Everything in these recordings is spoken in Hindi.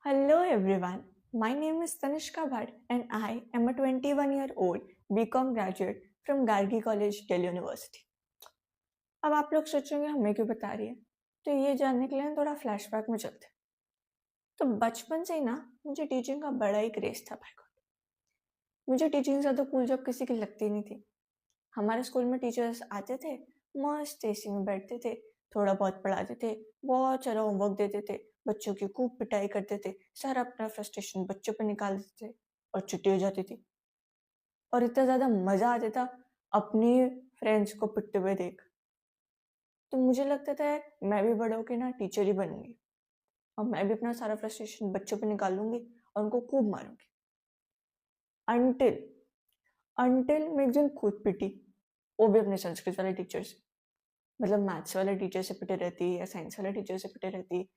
Hello everyone, my name is Tanishka Bhatt and I am a 21-year-old BCom graduate from Gargi College, Delhi University. अब आप लोग सोचेंगे हमें क्यों बता रही है, तो ये जानने के लिए थोड़ा फ्लैशबैक में चलते हैं। तो बचपन से ही ना मुझे टीचिंग का बड़ा ही क्रेज था भाई को। मुझे टीचिंग से तो कूल जॉब किसी की लगती नहीं थी। हमारे स्कूल में टीचर्स आते थे, मस्त एसी में बैठते थे, थोड़ा बहुत पढ़ाते थे, बहुत सारा होमवर्क देते थे, बच्चों की खूब पिटाई करते थे, सारा अपना फ्रस्ट्रेशन बच्चों पर निकाल देते थे और छुट्टी हो जाती थी। और इतना ज़्यादा मज़ा आता था अपनी फ्रेंड्स को पिटते हुए देख। तो मुझे लगता था मैं भी बड़ा होकर ना टीचर ही बनूंगी और मैं भी अपना सारा फ्रस्ट्रेशन बच्चों पर निकालूंगी और उनको खूब मारूंगी। अनटिल अनटिल मैं एक दिन खुद पिटी, वो भी अपने संस्कृत वाले टीचर से। मतलब मैथ्स वाले टीचर से पिटे रहती या साइंस वाले टीचर से पिटे रहती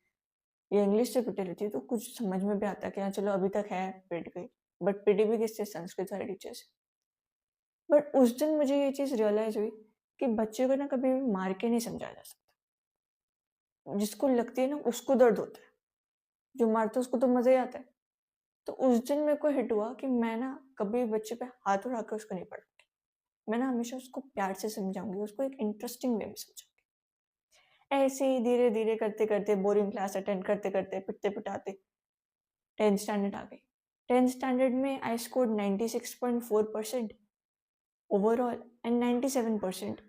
या इंग्लिश से पिटे रहती, तो कुछ समझ में भी आता कि हाँ चलो अभी तक है, पिट गई। बट पिटी भी किससे? संस्कृत वाले टीचर से। बट उस दिन मुझे ये चीज़ रियलाइज हुई कि बच्चे को ना कभी भी मार के नहीं समझाया जा सकता। जिसको लगती है ना उसको दर्द होता है, जो मारता है उसको तो मज़ा ही आता है। तो उस दिन मेरे को हिट हुआ कि मैं ना कभी बच्चे पे हाथ उठा कर उसको नहीं पढ़ूंगी। मैं ना हमेशा उसको प्यार से समझाऊंगी, उसको एक इंटरेस्टिंग वे में समझाऊंगी। ऐसे ही धीरे धीरे करते करते, बोरिंग क्लास अटेंड करते करते, पिटते पिटाते 10th स्टैंडर्ड आ गई। 10th स्टैंडर्ड में I scored 96.4% overall and 97%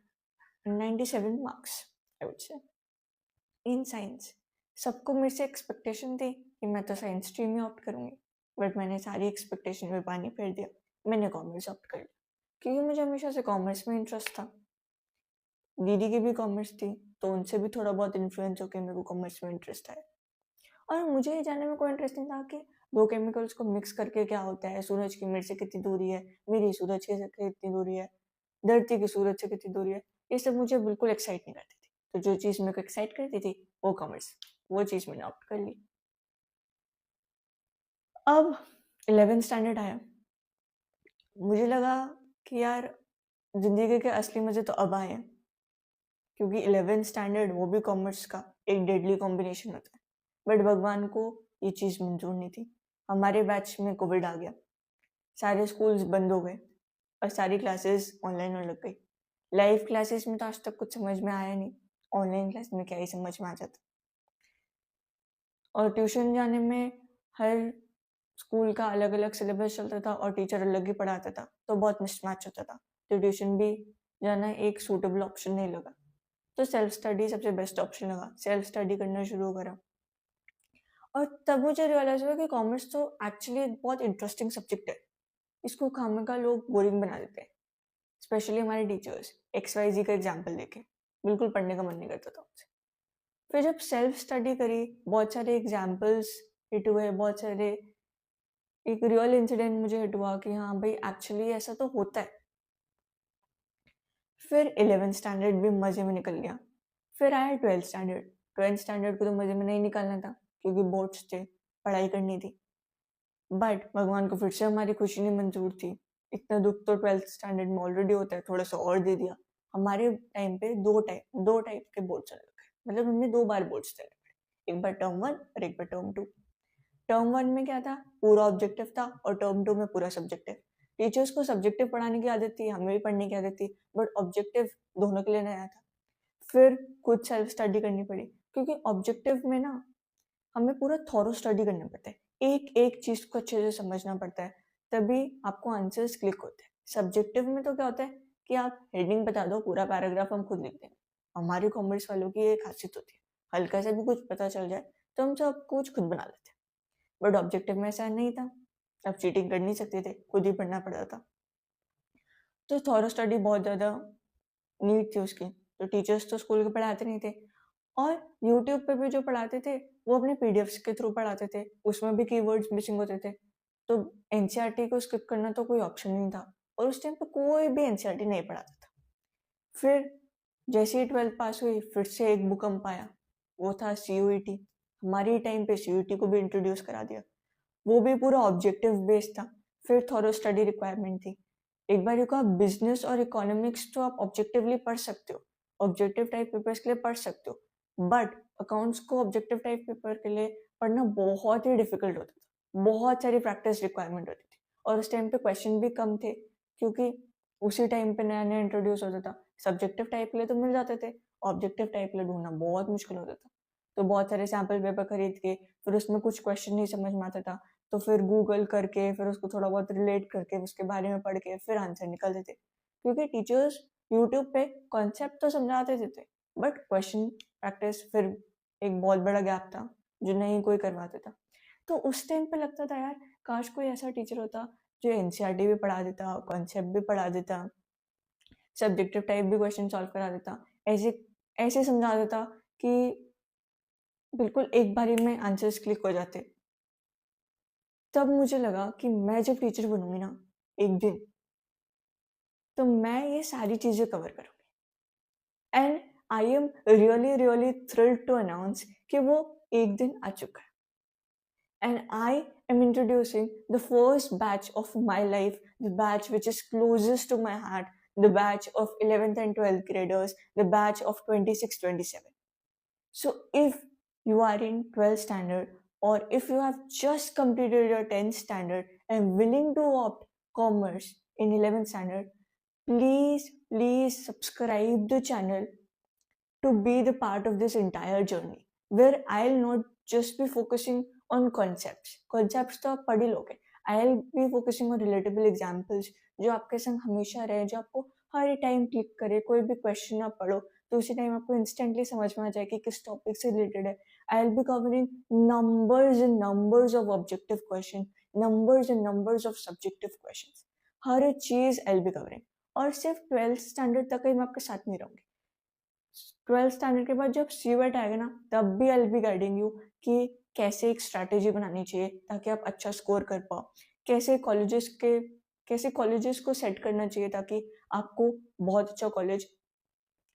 97 marks I would say in science. सबको मेरे से एक्सपेक्टेशन थी कि मैं तो साइंस स्ट्रीम ही ऑप्ट करूंगी, बट मैंने सारी एक्सपेक्टेशन में पानी फेर दिया। मैंने कॉमर्स ऑप्ट कर लिया क्योंकि मुझे हमेशा से कॉमर्स में इंटरेस्ट था। दीदी की भी कॉमर्स थी, तो उनसे भी थोड़ा बहुत इन्फ्लुएंस होकर मेरे को कॉमर्स में इंटरेस्ट आया। और मुझे ये जानने में कोई इंटरेस्ट नहीं था कि दो केमिकल्स को मिक्स करके क्या होता है, सूरज की मेरे से कितनी दूरी है, मेरी सूरज के से कितनी दूरी है, धरती की सूरज से कितनी दूरी है। ये सब मुझे बिल्कुल एक्साइट नहीं करती थी। तो जो चीज़ मेरे को एक्साइट करती थी वो कॉमर्स, वो चीज़ मैंने ऑप्ट कर ली। अब 11th स्टैंडर्ड आया, मुझे लगा कि यार जिंदगी के असली मजे तो अब आए हैं, क्योंकि 11th स्टैंडर्ड वो भी कॉमर्स का एक डेडली कॉम्बिनेशन होता है। बट भगवान को ये चीज़ मंजूर नहीं थी। हमारे बैच में कोविड आ गया, सारे स्कूल्स बंद हो गए और सारी क्लासेस ऑनलाइन होने लग गई। लाइव क्लासेस में तो आज तक कुछ समझ में आया नहीं, ऑनलाइन क्लास में क्या ही समझ में आ जाता। और ट्यूशन जाने में हर स्कूल का अलग अलग सिलेबस चलता था और टीचर अलग ही पढ़ाता था, तो बहुत मिसमैच होता था। तो ट्यूशन भी जाना एक सूटेबल ऑप्शन नहीं लगा, तो सेल्फ स्टडी सबसे बेस्ट ऑप्शन लगा। सेल्फ स्टडी करना शुरू करा और तब मुझे रियलाइज हुआ कि कॉमर्स तो एक्चुअली बहुत इंटरेस्टिंग सब्जेक्ट है। इसको खामे का लोग बोरिंग बना देते हैं, स्पेशली हमारे टीचर्स। XYZ का एग्जाम्पल देके बिल्कुल पढ़ने का मन नहीं करता था उनसे। फिर जब सेल्फ स्टडी करी, बहुत सारे एग्जाम्पल्स हिट हुए, बहुत सारे एक रियल इंसिडेंट मुझे हिट हुआ कि हाँ भाई एक्चुअली ऐसा तो होता है। फिर 11th स्टैंडर्ड भी मजे में निकल गया। फिर आया 12th स्टैंडर्ड। 12th स्टैंडर्ड को तो मजे में नहीं निकालना था क्योंकि बोर्ड्स थे, पढ़ाई करनी थी। बट भगवान को फिर से हमारी खुशी नहीं मंजूर थी। इतना दुख तो 12th स्टैंडर्ड में ऑलरेडी होता है, थोड़ा सा और दे दिया। हमारे टाइम पे दो टाइप के बोर्ड चले गए, मतलब हमने 2 बार बोर्ड्स चले गए, एक बार टर्म 1 और एक बार टर्म 2। टर्म 1 में क्या था, पूरा ऑब्जेक्टिव था, और टर्म 2 में पूरा सब्जेक्टिव। टीचर्स को सब्जेक्टिव पढ़ाने की आदत थी, हमें भी पढ़ने की आदत थी, बट ऑब्जेक्टिव दोनों के लिए नया था। फिर खुद सेल्फ स्टडी करनी पड़ी, क्योंकि ऑब्जेक्टिव में ना हमें पूरा थॉरो स्टडी करना पड़ता है, एक एक चीज को अच्छे से समझना पड़ता है, तभी आपको आंसर्स क्लिक होते हैं। सब्जेक्टिव में तो क्या होता है कि आप हेडिंग बता दो, पूरा पैराग्राफ हम खुद लिख देंगे। हमारे कॉमर्स वालों की एक खासियत होती है, हल्का से भी कुछ पता चल जाए तो हम सब कुछ खुद बना लेते हैं। बट ऑब्जेक्टिव में ऐसा नहीं था, अब चीटिंग कर नहीं सकते थे, खुद ही पढ़ना पड़ता था। तो थॉरो स्टडी बहुत ज़्यादा नीड थी उसकी। तो टीचर्स तो स्कूल के पढ़ाते नहीं थे, और यूट्यूब पे भी जो पढ़ाते थे वो अपने पीडीएफ्स के थ्रू पढ़ाते थे, उसमें भी कीवर्ड्स मिसिंग होते थे। तो एनसीईआरटी को स्किप करना तो कोई ऑप्शन नहीं था, और उस टाइम पे कोई भी एनसीईआरटी नहीं पढ़ाता था। फिर जैसे ही 12th पास हुई, फिर से एक भूकंप आया, वो था सीयूईटी। हमारे टाइम पे सीयूईटी को भी इंट्रोड्यूस करा दिया, वो भी पूरा ऑब्जेक्टिव बेस्ड था। फिर थॉरो स्टडी रिक्वायरमेंट थी। एक बार देखो, आप बिजनेस और इकोनॉमिक्स तो आप ऑब्जेक्टिवली पढ़ सकते हो, ऑब्जेक्टिव टाइप पेपर्स के लिए पढ़ सकते हो, बट अकाउंट्स को ऑब्जेक्टिव टाइप पेपर के लिए पढ़ना बहुत ही डिफिकल्ट होता था, बहुत सारी प्रैक्टिस रिक्वायरमेंट होती थी, और उस टाइम पे क्वेश्चन भी कम थे क्योंकि उसी टाइम पे नया नया इंट्रोड्यूस होता था। सब्जेक्टिव टाइप के लिए तो मिल जाते थे, ऑब्जेक्टिव टाइप के लिए ढूंढना बहुत मुश्किल होता था। तो बहुत सारे सैम्पल पेपर खरीद के फिर उसमें कुछ क्वेश्चन नहीं समझ में आता था तो फिर गूगल करके फिर उसको थोड़ा बहुत रिलेट करके उसके बारे में पढ़ के फिर आंसर निकलते थे, क्योंकि टीचर्स यूट्यूब पे कॉन्सेप्ट तो समझाते थे बट क्वेश्चन प्रैक्टिस फिर एक बहुत बड़ा गैप था जो नहीं कोई करवाता था। तो उस टाइम पे लगता था यार काश कोई ऐसा टीचर होता जो एनसीईआरटी भी पढ़ा देता, कॉन्सेप्ट भी पढ़ा देता, सब्जेक्टिव टाइप भी क्वेश्चन सॉल्व करा देता, ऐसे ऐसे समझा देता कि बिल्कुल एक बारी में आंसर्स क्लिक हो जाते। तब मुझे लगा कि मैं जब टीचर बनूंगी ना एक दिन, तो मैं ये सारी चीजें कवर करूंगी। And I am really really thrilled to announce कि वो एक दिन आ चुका है। And I am introducing the first batch of my life, the batch which is closest to my heart, the batch of 11th and 12th graders, the batch of 26-27. So if you are in 12th standard or if you have just completed your 10th standard and willing to opt commerce in 11th standard, please subscribe the channel to be the part of this entire journey where I'll not just be focusing on concepts तो आप पढ़ ही लोगे, I'll be focusing on relatable examples जो आपके संग हमेशा रहे, जो आपको हर टाइम क्लिक करे, कोई भी क्वेश्चन आप पढ़ो तो उसी टाइम आपको इंस्टेंटली समझ में आ जाए कि किस टॉपिक से रिलेटेड है। I'll be covering numbers and numbers of objective question, numbers and numbers of subjective questions, हर चीज I'll be covering। और सिर्फ 12th स्टैंडर्ड तक ही मैं आपके साथ नहीं रहूंगी, 12th स्टैंडर्ड के बाद जब सीवेट आएगा ना तब भी I will be guiding you कि कैसे एक स्ट्रैटेजी बनानी चाहिए ताकि आप अच्छा स्कोर कर पाओ, कैसे कॉलेजेस को सेट करना चाहिए ताकि आपको बहुत अच्छा कॉलेज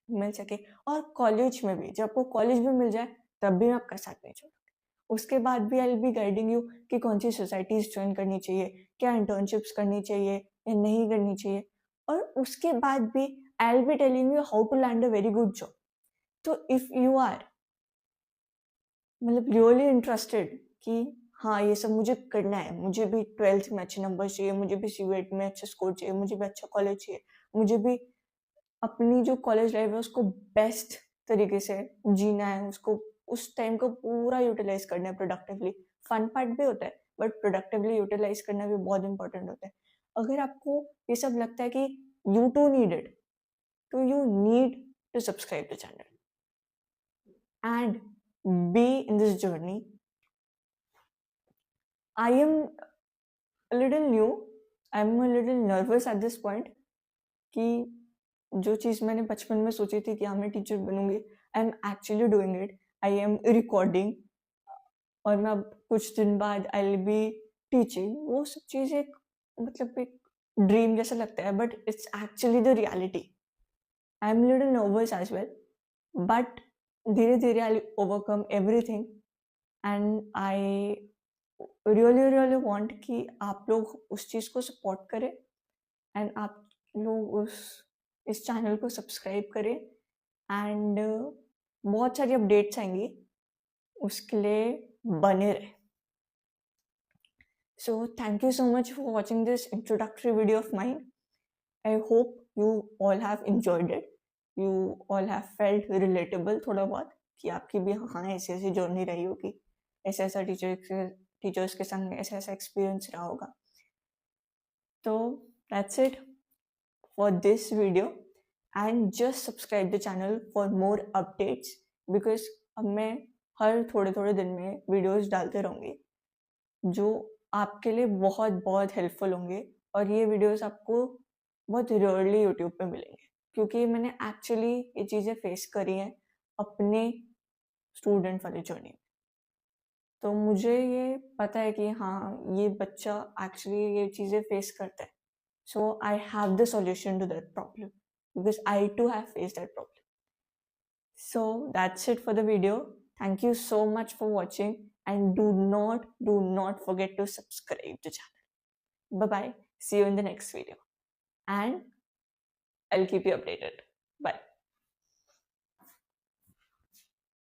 मिल सके। और कॉलेज में भी जब आपको कॉलेज भी मिल जाए तब भी मैं आपका साथ नहीं छोड़ूंगी। उसके बाद भी I will be guiding you कि कौन सी सोसाइटीज ज्वाइन करनी चाहिए, क्या इंटर्नशिप्स करनी चाहिए या नहीं करनी चाहिए, और उसके बाद भी I will be telling you how to land a very good job. तो इफ यू आर मतलब रियली इंटरेस्टेड कि हाँ ये सब मुझे करना है, मुझे भी 12th में अच्छे नंबर चाहिए, मुझे भी सीवेट में अच्छा स्कोर चाहिए, मुझे भी अच्छा कॉलेज चाहिए, मुझे भी अपनी जो कॉलेज लाइफ है उसको बेस्ट तरीके से जीना है, उसको उस टाइम को पूरा यूटिलाइज करना है प्रोडक्टिवली। फन पार्ट भी होता है बट प्रोडक्टिवली यूटिलाइज करना भी बहुत इंपॉर्टेंट होता है। अगर आपको ये सब लगता है कि यू टू नीड इट, तो you need to subscribe the channel and be in this journey. I am a little new, I am a little nervous at this point कि जो चीज़ मैंने बचपन में सोची थी कि हाँ मैं टीचर बनूंगी, I am actually doing it, I am recording, और मैं अब कुछ दिन बाद आई विल बी टीचिंग। वो सब चीज़ एक मतलब एक ड्रीम जैसा लगता है but it's actually the reality. I am little nervous as well but धीरे धीरे I overcome everything and I really want कि आप लोग उस चीज़ को सपोर्ट करें एंड आप लोग इस चैनल को सब्सक्राइब करें एंड बहुत सारी अपडेट्स आएंगी, उसके लिए बने रहे। So thank you so much for watching this introductory video of mine. I hope you all have enjoyed it. You all have felt relatable थोड़ा बहुत कि आपकी भी हाँ ऐसी ऐसी जर्नी रही होगी, ऐसा ऐसा टीचर्स के संग ऐसा ऐसा एक्सपीरियंस रहा होगा। तो that's it for this video and just subscribe the channel for more updates because अब मैं हर थोड़े थोड़े दिन में वीडियोस डालते रहूँगी जो आपके लिए बहुत बहुत हेल्पफुल होंगे, और ये वीडियोस आपको बहुत रेयरली यूट्यूब पे मिलेंगे क्योंकि मैंने एक्चुअली ये चीज़ें फेस करी हैं अपने स्टूडेंट वाली जर्नी में। तो मुझे ये पता है कि हाँ ये बच्चा एक्चुअली ये चीज़ें फेस करता है, so I have the solution to that problem because I too have face that problem. So that's it for the video. Thank you so much for watching and do not forget to subscribe to the channel. Bye bye. See you in the next video and I'll keep you updated. Bye.